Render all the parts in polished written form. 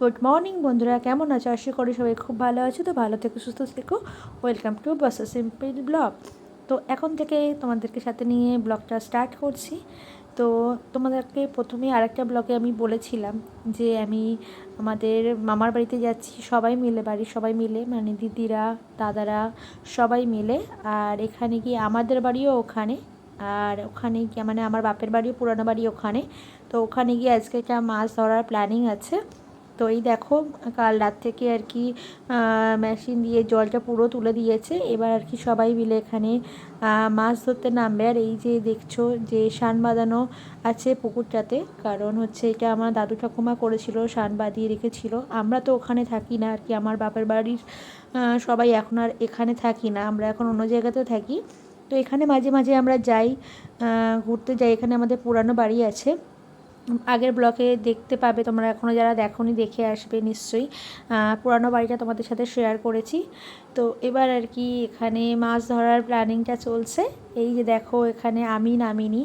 Good morning বন্ধুরা, কেমন আছো? আশা করি সবাই খুব ভালো আছো। তো ভালো থেকো, সুস্থ থেকো। ওয়েলকাম টু বাসা সিম্পল ব্লগ। তো এখন থেকে তোমাদেরকে সাথে নিয়ে ব্লগটা স্টার্ট করছি। তো তোমাদেরকে প্রথমেই আরেকটা ব্লগে আমি বলেছিলাম যে আমি আমাদের মামার বাড়িতে যাচ্ছি, সবাই মিলে, বাড়ির সবাই মিলে, মানে দিদিরা, দাদারা, সবাই মিলে। আর এখানে গিয়ে আমাদের বাড়িও ওখানে, আর ওখানে গিয়ে মানে আমার বাপের বাড়িও, পুরানো বাড়ি ওখানে। তো ওখানে গিয়ে আজকে একটা মাছ ধরার প্ল্যানিং আছে। তো এই দেখো, কাল রাত থেকে আর কি মেশিন দিয়ে জলটা পুরো তুলে দিয়েছে। এবার আর কি সবাই মিলে এখানে মাছ ধরতে নামবে। আর এই যে দেখছো যে শান বাঁধানো আছে পুকুরটাতে, কারণ হচ্ছে এটা আমার দাদু ঠাকুমা করেছিল, শান বাঁধিয়ে রেখেছিল। আমরা তো ওখানে থাকি না আর কি, আমার বাপের বাড়ির সবাই এখন আর এখানে থাকি না, আমরা এখন অন্য জায়গাতে থাকি। তো এখানে মাঝে মাঝে আমরা যাই, ঘুরতে যাই। এখানে আমাদের পুরানো বাড়ি আছে, আগের ব্লকে দেখতে পাবে তোমরা, এখনও যারা দেখোনি দেখে আসবে নিশ্চয়ই। পুরানো বাড়িটা তোমাদের সাথে শেয়ার করেছি। তো এবার আর কি এখানে মাছ ধরার প্ল্যানিংটা চলছে। এই যে দেখো, এখানে আমি নামিনি,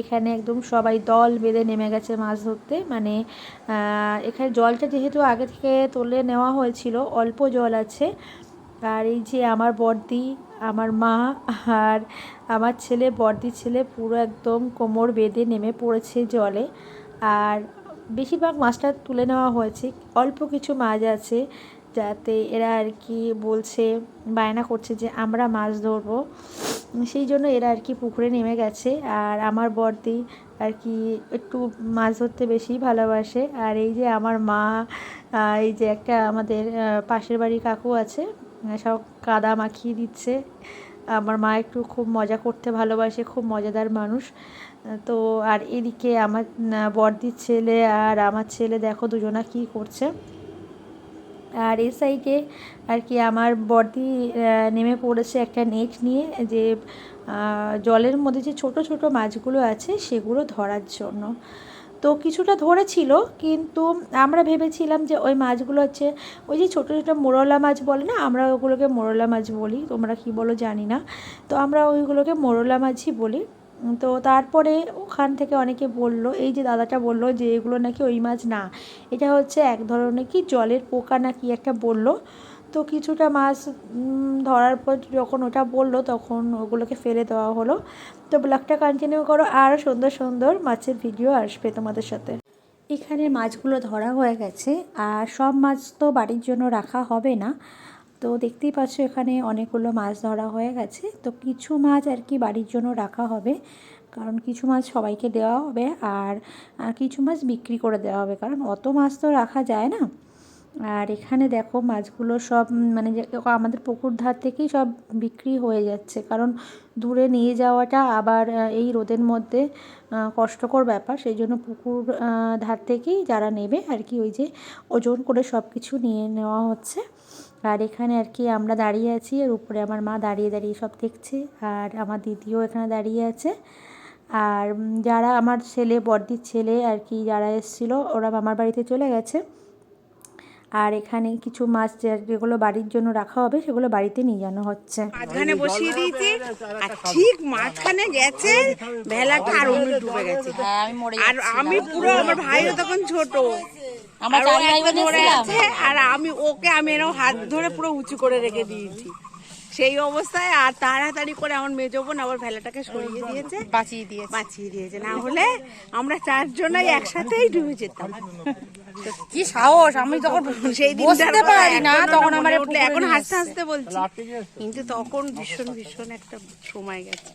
এখানে একদম সবাই দল বেঁধে নেমে গেছে মাছ ধরতে। মানে এখানে জলটা যেহেতু আগে থেকে তুলে নেওয়া হয়েছিল, অল্প জল আছে। আর এই যে আমার বড়দি, আমার মা, আর আমার ছেলে, বড়দির ছেলে পুরো একদম কোমর বেঁধে নেমে পড়েছে জলে। আর বেশিরভাগ মাছটা তুলে নেওয়া হয়েছে, অল্প কিছু মাছ আছে, যাতে এরা আর কি বলছে, বায়না করছে যে আমরা মাছ ধরবো, সেই জন্য এরা আর কি পুকুরে নেমে গেছে। আর আমার বড়দি আর কি একটু মাছ ধরতে বেশি ভালোবাসে। আর এই যে আমার মা, এই যে একটা আমাদের পাশের বাড়ির কাকু আছে, সব কাদা মাখিয়ে দিচ্ছে। আমার মা একটু খুব মজা করতে ভালোবাসে, খুব মজাদার মানুষ। তো আর এদিকে আমার বড়দির ছেলে আর আমার ছেলে দেখো দুজনা কী করছে। আর এই সাইডে আর কি আমার বড়দি নেমে পড়েছে একটা নেট নিয়ে, যে জলের মধ্যে যে ছোট ছোট মাছগুলো আছে সেগুলো ধরার জন্য। তো কিছুটা ধরেছিল, কিন্তু আমরা ভেবেছিলাম যে ওই মাছগুলো হচ্ছে ওই যে ছোটো ছোটো মোরলা মাছ বলে না, আমরা ওগুলোকে মোরলা মাছ বলি, তোমরা কি বলো জানি না। তো আমরা ওইগুলোকে মোরলা মাছই বলি। তো তারপরে ওখান থেকে অনেকে বলল, এই যে দাদাটা বলল যে এগুলো নাকি ওই মাছ না, এটা হচ্ছে এক ধরনের কি জলের পোকা না কি একটা বলল। তো কিছুটা মাছ ধরার পর যখন ওটা বলল, তখন ওগুলোকে ফেলে দেওয়া হলো। তো ব্লগটা কন্টিনিউ করো, আর সুন্দর সুন্দর মাছের ভিডিও আসবে তোমাদের সাথে। এখানে মাছগুলো ধরা হয়ে গেছে, আর সব মাছ তো বাড়ির জন্য রাখা হবে না। তো দেখতেই পাচ্ছ এখানে অনেকগুলো মাছ ধরা হয়ে গেছে। তো কিছু মাছ আর কি বাড়ির জন্য রাখা হবে, কারণ কিছু মাছ সবাইকে দেওয়া হবে, আর কিছু মাছ বিক্রি করে দেওয়া হবে, কারণ অত মাছ তো রাখা যায় না। আর এখানে দেখো মাছগুলো সব মানে আমাদের পুকুর ধার থেকেই সব বিক্রি হয়ে যাচ্ছে, কারণ দূরে নিয়ে যাওয়াটা আবার এই রোদের মধ্যে কষ্টকর ব্যাপার, সেই জন্য পুকুর ধার থেকেই যারা নেবে আর কি ওই যে ওজন করে সব কিছু নিয়ে নেওয়া হচ্ছে। আর এখানে আর কি আমরা দাঁড়িয়ে আছি, আর উপরে আমার মা দাঁড়িয়ে দাঁড়িয়ে সব দেখছে, আর আমার দিদিও এখানে দাঁড়িয়ে আছে। আর যারা আমার ছেলে, বড়দির ছেলে আর কি যারা এসেছিলো, ওরা মামার বাড়িতে চলে গেছে। আর এখানে কিছু মাছ যেগুলো বাড়ির জন্য রাখা হবে সেগুলো বাড়িতে নিয়ে যাওয়া হচ্ছে। মাঝখানে বসিয়ে দিয়েছি, আর ঠিক মাঝখানে গেছে ভেলাটা, আর অমনি ডুবে গেছে। আর আমি পুরো, আমার ভাইও তখন ছোট, আমার পড়ে আছে, আর আমি এরকম হাত ধরে পুরো উঁচু করে রেখে দিয়েছি সেই অবস্থায়। আর তাড়াতাড়ি করে আমার মেজো বোন আবার ভেলাটাকে সরিয়ে দিয়েছে, বাঁচিয়ে দিয়েছে, না হলে আমরা চারজনাই একসাথেই ডুবে যেতাম। কি সাহস! আমি তখন সেই দিনটা পারি না, তখন আমার এখন হাসতে হাসতে বলছি, কিন্তু তখন ভীষণ ভীষণ একটা সময় গেছে।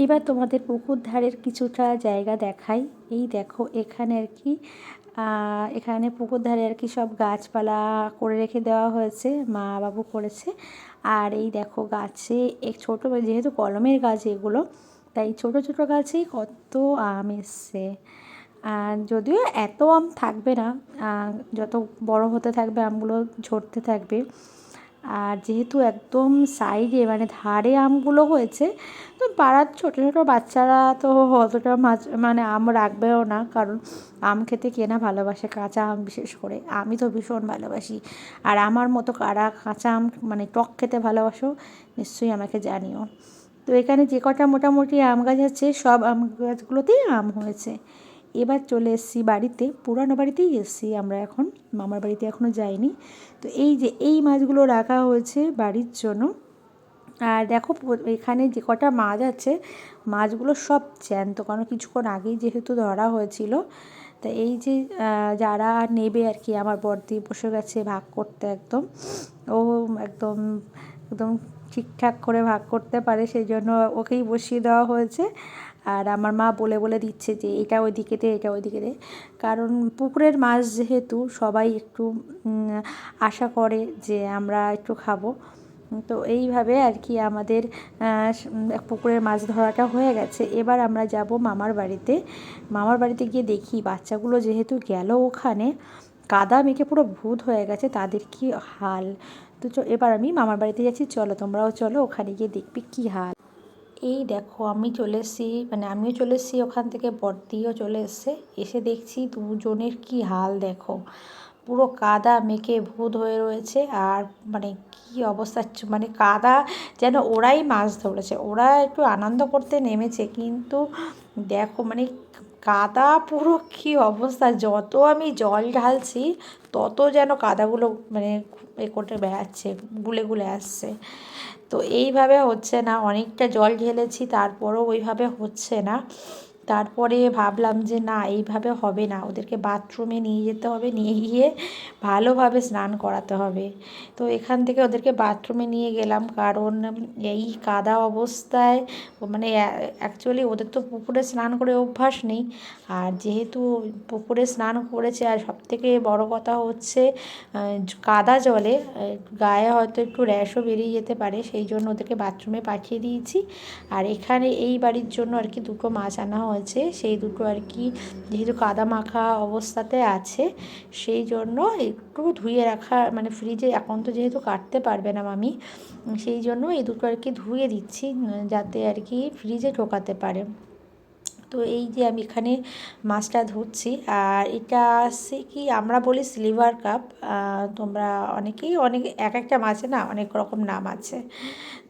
এবার তোমাদের পুকুর ধারের কিছুটা জায়গা দেখাই। এই দেখো এখানে আর কি এখানে পুকুর ধারে আর কি সব গাছপালা করে রেখে দেওয়া হয়েছে, মা বাবু করেছে। আর এই দেখো গাছে এক ছোটো, যেহেতু কলমের গাছ এগুলো, তাই ছোট ছোট গাছেই কত আম এসছে। আর যদিও এত আম থাকবে না, যত বড় হতে থাকবে আমগুলো ঝরতে থাকবে। আর যেহেতু একদম সাইডে মানে ধারে আমগুলো হয়েছে, তো পাড়ার ছোটো ছোটো বাচ্চারা তো অতটা মাছ মানে আম রাখবেও না, কারণ আম খেতে কে না ভালোবাসে, কাঁচা আম বিশেষ করে। আমি তো ভীষণ ভালোবাসি। আর আমার মতো কারা কাঁচা আম মানে টক খেতে ভালোবাসো নিশ্চয়ই আমাকে জানিও। তো এখানে যে কটা মোটামুটি আম গাছ আছে, সব আম গাছগুলোতেই আম হয়েছে। এবার চলে এসেছি বাড়িতে, পুরানো বাড়িতেই এসেছি আমরা এখন, মামার বাড়িতে এখনও যাইনি। তো এই যে এই মাছগুলো রাখা হয়েছে বাড়ির জন্য। আর দেখো এখানে যে কটা মাছ আছে, মাছগুলো সব জ্যান্ত, কারণ কিছুক্ষণ আগেই যেহেতু ধরা হয়েছিল। তা এই যে যারা নেবে আর কি, আমার বড়দি বসে গেছে ভাগ করতে, একদম ও একদম একদম ঠিকঠাক করে ভাগ করতে পারে, সেই জন্য ওকেই বসিয়ে দেওয়া হয়েছে। আর আমার মা বলে বলে দিচ্ছে যে এটা ওইদিকে দে, এটা ওইদিকে দে, কারণ পুকুরের মাছ যেহেতু সবাই একটু আশা করে যে আমরা একটু খাবো। তো এইভাবে আর কি আমাদের পুকুরের মাছ ধরাটা হয়ে গেছে। এবার আমরা যাব মামার বাড়িতে। মামার বাড়িতে গিয়ে দেখি বাচ্চাগুলো যেহেতু গেল ওখানে, কাদা মেখে পুরো ভূত হয়ে গেছে, তাদের কি হাল। তো এবার আমি মামার বাড়িতে যাচ্ছি, চলো তোমরাও চলো, ওখানে গিয়ে দেখবি কী হাল। এই দেখো আমি চলে এসেছি, মানে আমিও চলে এসেছি ওখান থেকে, বড়দিও চলে এসছে। এসে দেখছি দুজনের কি হাল দেখো, পুরো কাদা মেখে ভূত হয়ে রয়েছে। আর মানে কি অবস্থা, মানে কাদা যেন ওরাই মাছ ধরেছে, ওরা একটু আনন্দ করতে নেমেছে, কিন্তু দেখো মানে কাদা পুরো কি অবস্থা, যত আমি জল ঢালছি তত যেন কাদাগুলো মানে এ করে বেড়াচ্ছে, গুলে গুলে আসছে। তো এইভাবে হচ্ছে না, অনেকটা জল ঢেলেছি তারপরও ওইভাবে হচ্ছে না। তারপরে ভাবলাম যে না, এইভাবে হবে না, ওদেরকে বাথরুমে নিয়ে যেতে হবে, নিয়ে গিয়ে ভালোভাবে স্নান করাতে হবে। তো এখান থেকে ওদেরকে বাথরুমে নিয়ে গেলাম, কারণ এই কাদা অবস্থায় মানে অ্যাকচুয়ালি ওদের তো পুকুরে স্নান করে অভ্যাস নেই। আর যেহেতু পুকুরে স্নান করেছে, আর সবথেকে বড় কথা হচ্ছে কাদা জলে গায়ে হয়তো একটু র্যাশও বেরিয়ে যেতে পারে, সেই জন্য ওদেরকে বাথরুমে পাঠিয়ে দিয়েছি। আর এখানে এই বাড়ির জন্য আর কি দুটো মাছ আনা হয়েছে, সেই দুটো আর কি যেহেতু কাদা মাখা অবস্থাতে আছে, সেই জন্য একটু ধুয়ে রাখা, মানে ফ্রিজে এখন তো যেহেতু কাটতে পারবে না মামি, সেই জন্য এই দুটো আর কি ধুয়ে দিচ্ছি, যাতে আর কি ফ্রিজে ঢোকাতে পারে। তো এই যে আমি এখানে মাছটা ধুচ্ছি। আর এটা আছে কি, আমরা বলি সিলভার কাপ, তোমরা অনেকেই অনেক এক একটা মাছে না অনেক রকম নাম আছে।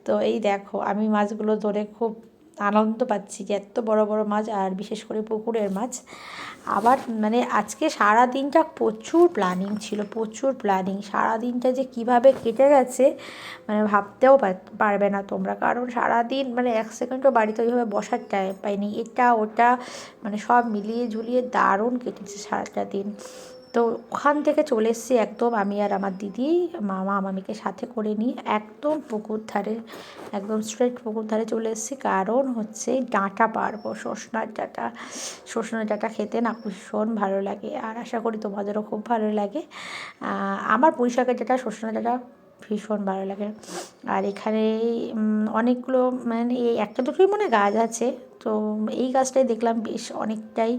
তো এই দেখো আমি মাছগুলো ধরে খুব আনন্দ পাচ্ছি যে এত বড় বড় মাছ, আর বিশেষ করে পুকুরের মাছ। আবার মানে আজকে সারা দিনটা প্রচুর প্ল্যানিং ছিল, প্রচুর প্ল্যানিং, সারা দিনটা যে কিভাবে কেটে গেছে মানে ভাবতেও পারবে না তোমরা, কারণ সারাদিন মানে এক সেকেন্ডও বাড়িতে ওইভাবে বসার টাইম পাইনি, এটা ওটা মানে সব মিলিয়ে ঝুলিয়ে দারুণ কেটেছে সারাটা দিন। তো ওখান থেকে চলে এসেছি একদম আমি আর আমার দিদি, মামা মামিকে সাথে করে নিয়ে একদম পুকুর ধারে, একদম স্ট্রেট পুকুর ধারে চলে এসেছি, কারণ হচ্ছে ডাঁটা পারবো, সজনার ডাঁটা খেতে না ভীষণ ভালো লাগে, আর আশা করি তোমাদেরও খুব ভালো লাগে। আমার পুঁই শাকের ডাঁটা, সজনার ডাঁটা ভীষণ ভালো লাগে। আর এখানে অনেকগুলো মানে এই একটা দুটোই মনে গাছ আছে, তো এই গাছটাই দেখলাম বেশ অনেকটাই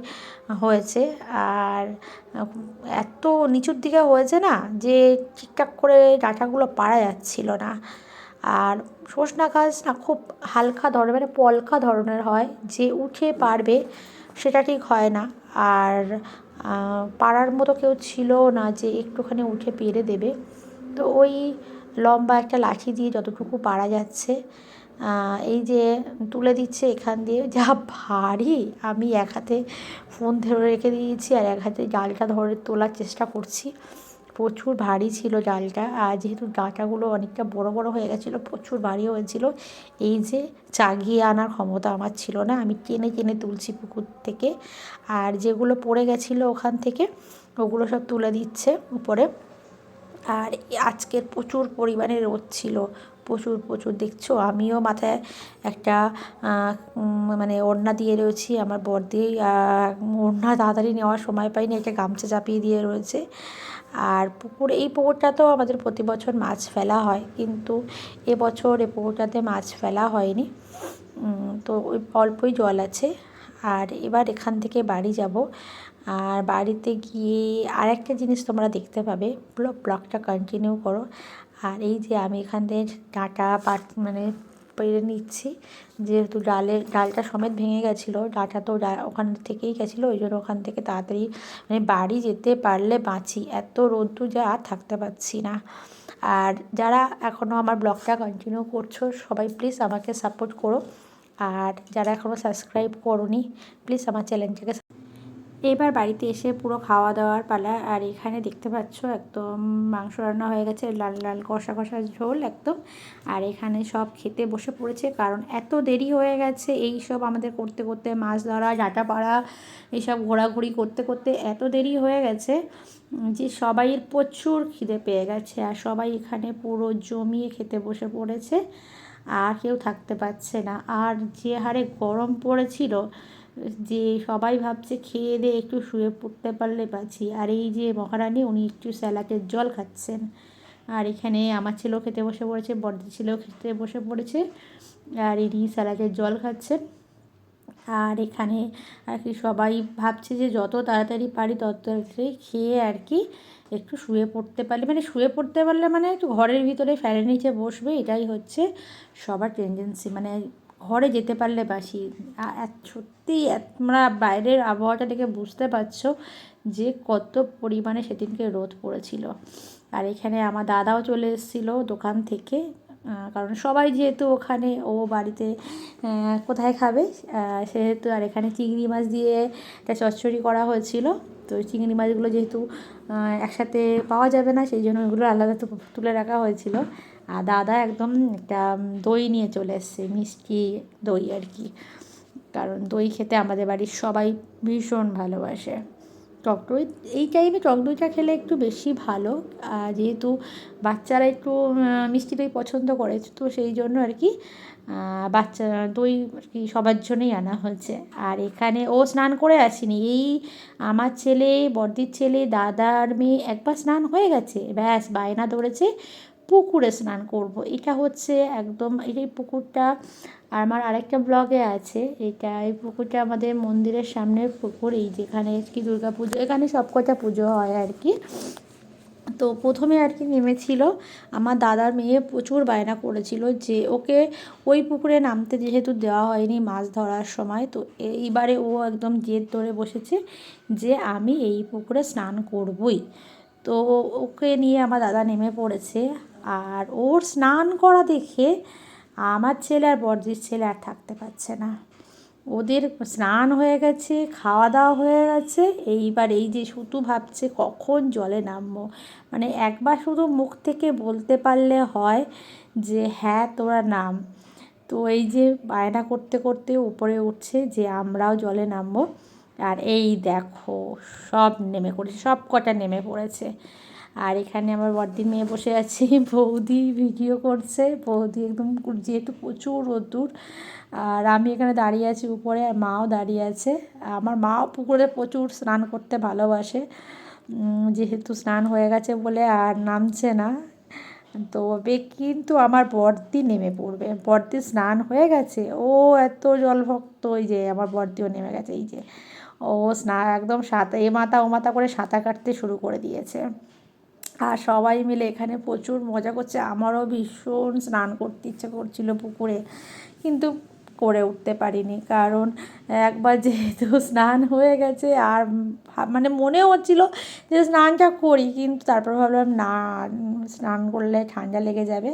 হয়েছে। আর এত নিচুর দিকে হয়েছে না যে ঠিকঠাক করে ডাঁটাগুলো পারা যাচ্ছিল না। আর সজনা গাছ না খুব হালকা ধরনের, মানে পলকা ধরনের হয়, যে উঠে পারবে সেটা ঠিক হয় না। আর পাড়ার মতো কেউ ছিল না যে একটুখানি উঠে পেরে দেবে। তো ওই লম্বা একটা লাঠি দিয়ে যতটুকু পারা যাচ্ছে এই যে তুলে দিচ্ছে এখান দিয়ে, যা ভারী, আমি এক হাতে ফোন ধরে রেখে দিয়েছি আর এক হাতে জালটা ধরে তোলার চেষ্টা করছি, প্রচুর ভারী ছিল জালটা। আর যেহেতু ডাঁটাগুলো অনেকটা বড় বড় হয়ে গেছিলো, প্রচুর ভারী হয়েছিল, এই যে চাগিয়ে আনার ক্ষমতা আমার ছিল না, আমি টেনে টেনে তুলছি পুকুর থেকে। আর যেগুলো পড়ে গেছিলো ওখান থেকে ওগুলো সব তুলে দিচ্ছে উপরে। আর আজকের প্রচুর পরিমাণে রোদ ছিল, প্রচুর প্রচুর, দেখছো আমিও মাথায় একটা মানে ওড়না দিয়ে রয়েছি, আমার বড়দি ওড়না তাড়াতাড়ি নেওয়ার সময় পাইনি, একটা গামছা চাপিয়ে দিয়ে রয়েছে। আর এই পুকুরটা তো আমাদের প্রতি বছর মাছ ফেলা হয়, কিন্তু এবছর এই পুকুরটাতে মাছ ফেলা হয়নি, তো ওই অল্পই জল আছে। আর এবার এখান থেকে বাড়ি যাব, আর বাড়িতে গিয়ে আর একটা জিনিস তোমরা দেখতে পাবে, পুরো ব্লগটা কন্টিনিউ করো। আর এই যে আমি এখান থেকে ডাঁটা মানে পেরে নিচ্ছি, যেহেতু ডালটা সমেত ভেঙে গেছিলো, ডাঁটা তো ওখান থেকেই গেছিলো, ওই জন্য ওখান থেকে তাড়াতাড়ি মানে বাড়ি যেতে পারলে বাঁচি, এত রোদ্দুর যা আর থাকতে পারছি না। আর যারা এখনও আমার ব্লগটা কন্টিনিউ করছো সবাই প্লিজ আমাকে সাপোর্ট করো, আর যারা এখনও সাবস্ক্রাইব করোনি প্লিজ আমার চ্যানেলটাকে এবার বাড়িতে এসে পুরো খাওয়া দাওয়ার পালা। আর এখানে দেখতে পাচ্ছ একদম মাংস রান্না হয়ে গেছে, লাল লাল কষা কষা ঝোল একদম। আর এখানে সব খেতে বসে পড়েছে, কারণ এত দেরি হয়ে গেছে এই সব আমাদের করতে করতে, মাছ ধরা, ডাঁটা পাড়া, এইসব ঘোরাঘুরি করতে করতে এত দেরি হয়ে গেছে যে সবাইয়ের প্রচুর খিদে পেয়ে গেছে। আর সবাই এখানে পুরো জমিয়ে খেতে বসে পড়েছে, আর কেউ থাকতে পারছে না। আর যে হারে গরম পড়েছিল যে সবাই ভাবছে খেয়ে দিয়ে একটু শুয়ে পড়তে পারলে বাঁচি। আর এই যে মহারানী, উনি একটু স্যালাডের জল খাচ্ছেন। আর এখানে আমার ছেলেও খেতে বসে পড়েছে, বড়দি ছেলেও খেতে বসে পড়েছে, আর ইনি স্যালাডের জল খাচ্ছেন। আর এখানে আর কি সবাই ভাবছে যে যত তাড়াতাড়ি পারি তত তাড়াতাড়ি খেয়ে আর কি একটু শুয়ে পড়তে পারলে, মানে শুয়ে পড়তে পারলে মানে একটু ঘরের ভিতরে ফ্যানের নিচে বসবে, এটাই হচ্ছে সবার টেন্ডেন্সি। মানে ঘরে যেতে পারলে বাসি। সত্যি তোমরা বাইরের আবহাওয়াটা দেখে বুঝতে পারছো যে কত পরিমাণে সেদিনকে রোদ পড়েছিল। আর এখানে আমার দাদাও চলে এসেছিলো দোকান থেকে, কারণ সবাই যেহেতু ওখানে, ও বাড়িতে কোথায় খাবে সেহেতু। আর এখানে চিংড়ি মাছ দিয়ে একটা চচ্চড়ি করা হয়েছিল। তো চিংড়ি মাছগুলো যেহেতু একসাথে পাওয়া যাবে না, সেই জন্য ওগুলো আলাদা তুলে রাখা হয়েছিল। আর দাদা একদম একটা দই নিয়ে চলে এসছে, মিষ্টি দই আর কি, কারণ দই খেতে আমাদের বাড়ির সবাই ভীষণ ভালোবাসে। টক দই এই টাইমে টক দইটা খেলে একটু বেশি ভালো, যেহেতু বাচ্চারা একটু মিষ্টি দই পছন্দ করে, তো সেই জন্য আর কি বাচ্চা দই আর কি সবার জন্যই আনা হয়েছে। আর এখানে ও স্নান করে আসেনি, এই আমার ছেলে, বড়দির ছেলে, দাদার মেয়ে একবার স্নান হয়ে গেছে, ব্যাস বায়না ধরেছে পুকুরে স্নান করব। এটা হচ্ছে একদম, এই পুকুরটা আমার আরেকটা ব্লগে আছে, এই পুকুরটা আমাদের মন্দিরের সামনের পুকুর, এই যেখানে কি দুর্গা পুজো, এখানে সব কটা পুজো হয় আর কি। তো প্রথমে আর কি নেমেছিল, আমার দাদার মেয়ে প্রচুর বায়না করেছিল যে ওকে ওই পুকুরে নামতে যেহেতু দেওয়া হয়নি মাছ ধরার সময়, তো এইবারে ও একদম জেদ ধরে বসেছে যে আমি এই পুকুরে স্নান করবই। তো ওকে নিয়ে আমার দাদা নেমে পড়েছে। আর ওর স্নান করা দেখে আমার ছেলে আর বড়দির ছেলে আর থাকতে পারছে না। ওদের স্নান হয়ে গেছে, খাওয়া দাওয়া হয়ে গেছে, এইবার এই যে শুধু ভাবছে কখন জলে নামবো। মানে একবার শুধু মুখ থেকে বলতে পারলে হয় যে হ্যাঁ তোরা নাম। তো এই যে বায়না করতে করতে উপরে উঠছে যে আমরাও জলে নামবো। আর এই দেখো সব নেমে পড়েছে, সব কটা নেমে পড়েছে। আর এখানে আমার বড়দির মেয়ে বসে আছে, বৌদি ভিডিও করছে, বৌদি একদম, যেহেতু প্রচুর রোদ্দুর। আর আমি এখানে দাঁড়িয়ে আছি উপরে, আর মাও দাঁড়িয়ে আছে। আমার মাও পুকুরে প্রচুর স্নান করতে ভালোবাসে, যেহেতু স্নান হয়ে গেছে বলে আর নামছে না। তবে কিন্তু আমার বড়দি নেমে পড়বে, বড়দি স্নান হয়ে গেছে, ও এত জলভক্ত। ওই যে আমার বড়দিও নেমে গেছে, এই যে ও স্নান একদম এ মাথা ও মাথা করে সাঁতার কাটতে শুরু করে দিয়েছে। আর সবাই মিলে এখানে প্রচুর মজা করছে। আমারও ভীষণ স্নান করতে ইচ্ছে করছিল পুকুরে, কিন্তু করে উঠতে পারিনি, কারণ একবার যেহেতু স্নান হয়ে গেছে। আর মানে মনেও হচ্ছিল যে স্নানটা করি, কিন্তু তারপর ভাবলাম না, স্নান করলে ঠান্ডা লেগে যাবে।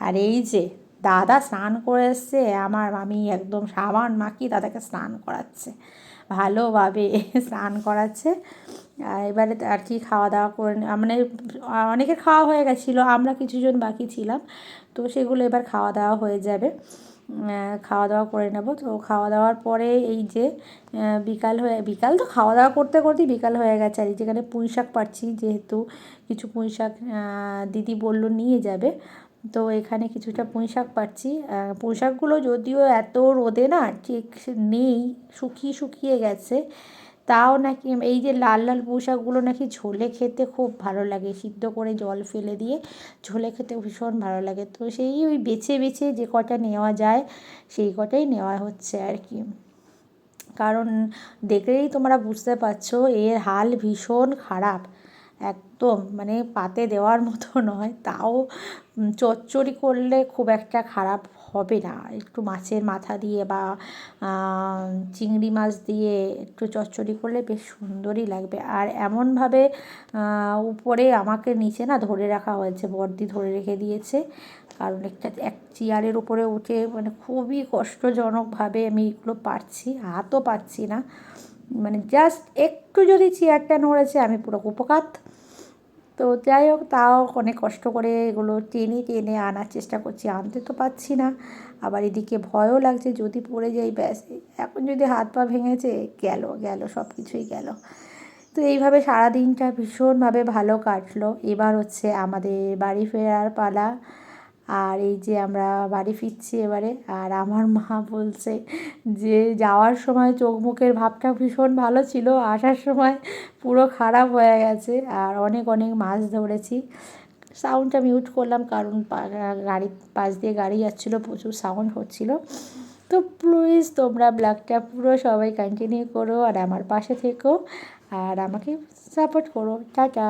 আর এই যে দাদা স্নান করে এসছে, আমার মামি একদম সাবান মাখিয়ে দাদাকে স্নান করাচ্ছে, ভালোভাবে স্নান করাচ্ছে। এবারে আর কি খাওয়া দাওয়া করে, মানে অনেকের খাওয়া হয়ে গেছিলো, আমরা কিছুজন বাকি ছিলাম, তো সেগুলো এবার খাওয়া দাওয়া হয়ে যাবে, খাওয়া দাওয়া করে নেব। তো খাওয়া দাওয়ার পরে এই যে বিকাল তো খাওয়া দাওয়া করতে করতেই বিকাল হয়ে গেছে। আর এই যেখানে পুঁই শাক পাচ্ছি, যেহেতু কিছু পুঁই শাক দিদি বললো নিয়ে যাবে, তো এখানে কিছুটা পুঁই শাক পাচ্ছি। পুঁই শাকগুলো যদিও এত রোদে না ঠিক নেই, শুকিয়ে শুকিয়ে গেছে, তাও নাকি এই যে লাল লাল পুঁই শাকগুলো নাকি ঝোলে খেতে খুব ভালো লাগে, সিদ্ধ করে জল ফেলে দিয়ে ঝোলে খেতে ভীষণ ভালো লাগে। তো সেই ওই বেছে বেছে যে কটা নেওয়া যায় সেই কটাই নেওয়া হচ্ছে আর কি, কারণ দেখলেই তোমরা বুঝতে পারছো এর হাল ভীষণ খারাপ, একদম মানে পাতে দেওয়ার মতো নয়। তাও চচ্চড়ি করলে খুব একটা খারাপ হবে না, একটু মাছের মাথা দিয়ে বা চিংড়ি মাছ দিয়ে একটু চচ্চড়ি করলে বেশ সুন্দরই লাগবে। আর এমনভাবে উপরে আমাকে নিচে না ধরে রাখা হয়েছে, বড়দি ধরে রেখে দিয়েছে, কারণ এক চেয়ারের উপরে উঠে মানে খুবই কষ্টজনকভাবে আমি এগুলো পারছি, হাতও পাচ্ছি না। মানে জাস্ট একটু যদি চেয়ারটা নড়েছে আমি পুরো কুপকাত। তো যাই হোক, তাও অনেক কষ্ট করে এগুলো টেনে টেনে আনার চেষ্টা করছি, আনতে তো পারছি না। আবার এদিকে ভয়ও লাগছে যদি পড়ে যাই ব্যাস, এখন যদি হাত পা ভেঙেছে গেল গেল, সব কিছুই গেল। তো এইভাবে সারাদিনটা ভীষণভাবে ভালো কাটলো। এবার হচ্ছে আমাদের বাড়ি ফেরার পালা। আর এই যে আমরা বাড়ি ফিরছি এবারে, আর আমার মা বলছে যে যাওয়ার সময় চোখ মুখের ভাবটা ভীষণ ভালো ছিল, আসার সময় পুরো খারাপ হয়ে গেছে। আর অনেক অনেক মাছ ধরেছি। সাউন্ডটা মিউট করলাম কারণ গাড়ির পাশ দিয়ে গাড়ি যাচ্ছিলো, প্রচুর সাউন্ড হচ্ছিলো। তো প্লিজ তোমরা ব্লগটা পুরো সবাই কন্টিনিউ করো আর আমার পাশে থেকো আর আমাকে সাপোর্ট করো। টাটা।